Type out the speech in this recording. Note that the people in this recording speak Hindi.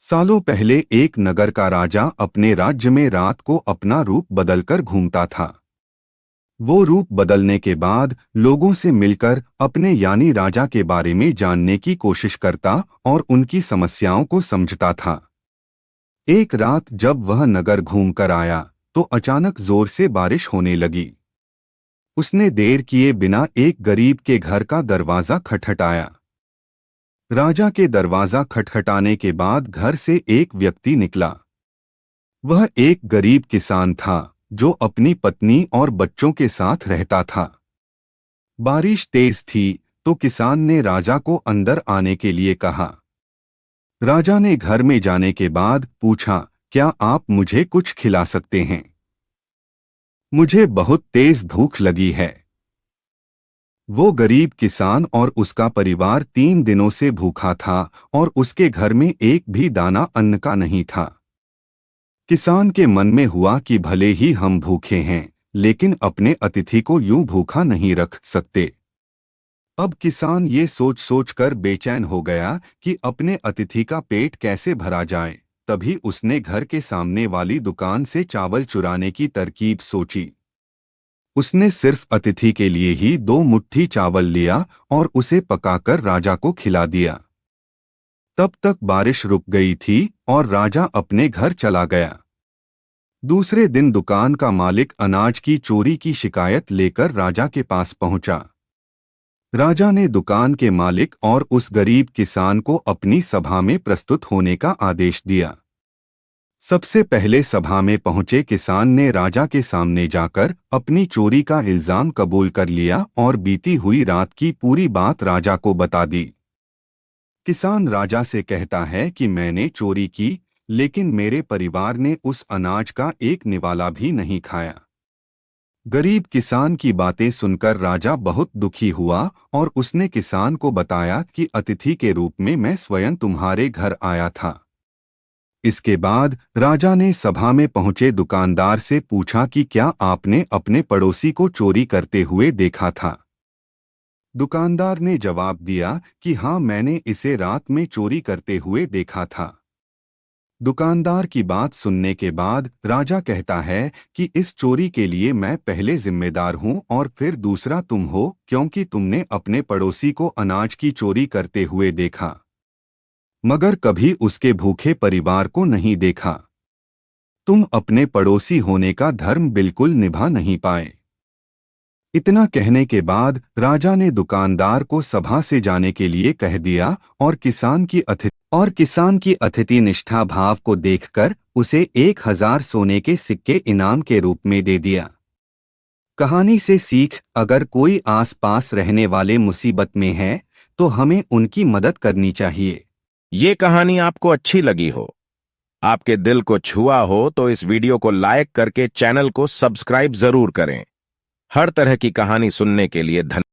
सालों पहले एक नगर का राजा अपने राज्य में रात को अपना रूप बदलकर घूमता था। वो रूप बदलने के बाद लोगों से मिलकर अपने यानी राजा के बारे में जानने की कोशिश करता और उनकी समस्याओं को समझता था। एक रात जब वह नगर घूमकर आया तो अचानक जोर से बारिश होने लगी। उसने देर किए बिना एक गरीब के घर का दरवाजा खटखटाया। राजा के दरवाजा खटखटाने के बाद घर से एक व्यक्ति निकला। वह एक गरीब किसान था जो अपनी पत्नी और बच्चों के साथ रहता था। बारिश तेज थी तो किसान ने राजा को अंदर आने के लिए कहा। राजा ने घर में जाने के बाद पूछा, क्या आप मुझे कुछ खिला सकते हैं? मुझे बहुत तेज भूख लगी है। वो गरीब किसान और उसका परिवार 3 दिनों से भूखा था और उसके घर में एक भी दाना अन्न का नहीं था। किसान के मन में हुआ कि भले ही हम भूखे हैं, लेकिन अपने अतिथि को यूं भूखा नहीं रख सकते। अब किसान ये सोच सोच कर बेचैन हो गया कि अपने अतिथि का पेट कैसे भरा जाए। तभी उसने घर के सामने वाली दुकान से चावल चुराने की तरकीब सोची। उसने सिर्फ अतिथि के लिए ही 2 मुट्ठी चावल लिया और उसे पकाकर राजा को खिला दिया। तब तक बारिश रुक गई थी और राजा अपने घर चला गया। दूसरे दिन दुकान का मालिक अनाज की चोरी की शिकायत लेकर राजा के पास पहुंचा। राजा ने दुकान के मालिक और उस गरीब किसान को अपनी सभा में प्रस्तुत होने का आदेश दिया। सबसे पहले सभा में पहुंचे किसान ने राजा के सामने जाकर अपनी चोरी का इल्जाम कबूल कर लिया और बीती हुई रात की पूरी बात राजा को बता दी। किसान राजा से कहता है कि मैंने चोरी की, लेकिन मेरे परिवार ने उस अनाज का एक निवाला भी नहीं खाया। गरीब किसान की बातें सुनकर राजा बहुत दुखी हुआ और उसने किसान को बताया कि अतिथि के रूप में मैं स्वयं तुम्हारे घर आया था। इसके बाद राजा ने सभा में पहुंचे दुकानदार से पूछा कि क्या आपने अपने पड़ोसी को चोरी करते हुए देखा था? दुकानदार ने जवाब दिया कि हाँ, मैंने इसे रात में चोरी करते हुए देखा था। दुकानदार की बात सुनने के बाद राजा कहता है कि इस चोरी के लिए मैं पहले जिम्मेदार हूं और फिर दूसरा तुम हो, क्योंकि तुमने अपने पड़ोसी को अनाज की चोरी करते हुए देखा, मगर कभी उसके भूखे परिवार को नहीं देखा। तुम अपने पड़ोसी होने का धर्म बिल्कुल निभा नहीं पाए। इतना कहने के बाद राजा ने दुकानदार को सभा से जाने के लिए कह दिया और किसान की अतिथि निष्ठा भाव को देखकर उसे 1000 सोने के सिक्के इनाम के रूप में दे दिया। कहानी से सीख, अगर कोई आसपास रहने वाले मुसीबत में है तो हमें उनकी मदद करनी चाहिए। ये कहानी आपको अच्छी लगी हो, आपके दिल को छुआ हो तो इस वीडियो को लाइक करके चैनल को सब्सक्राइब जरूर करें। हर तरह की कहानी सुनने के लिए धन्यवाद।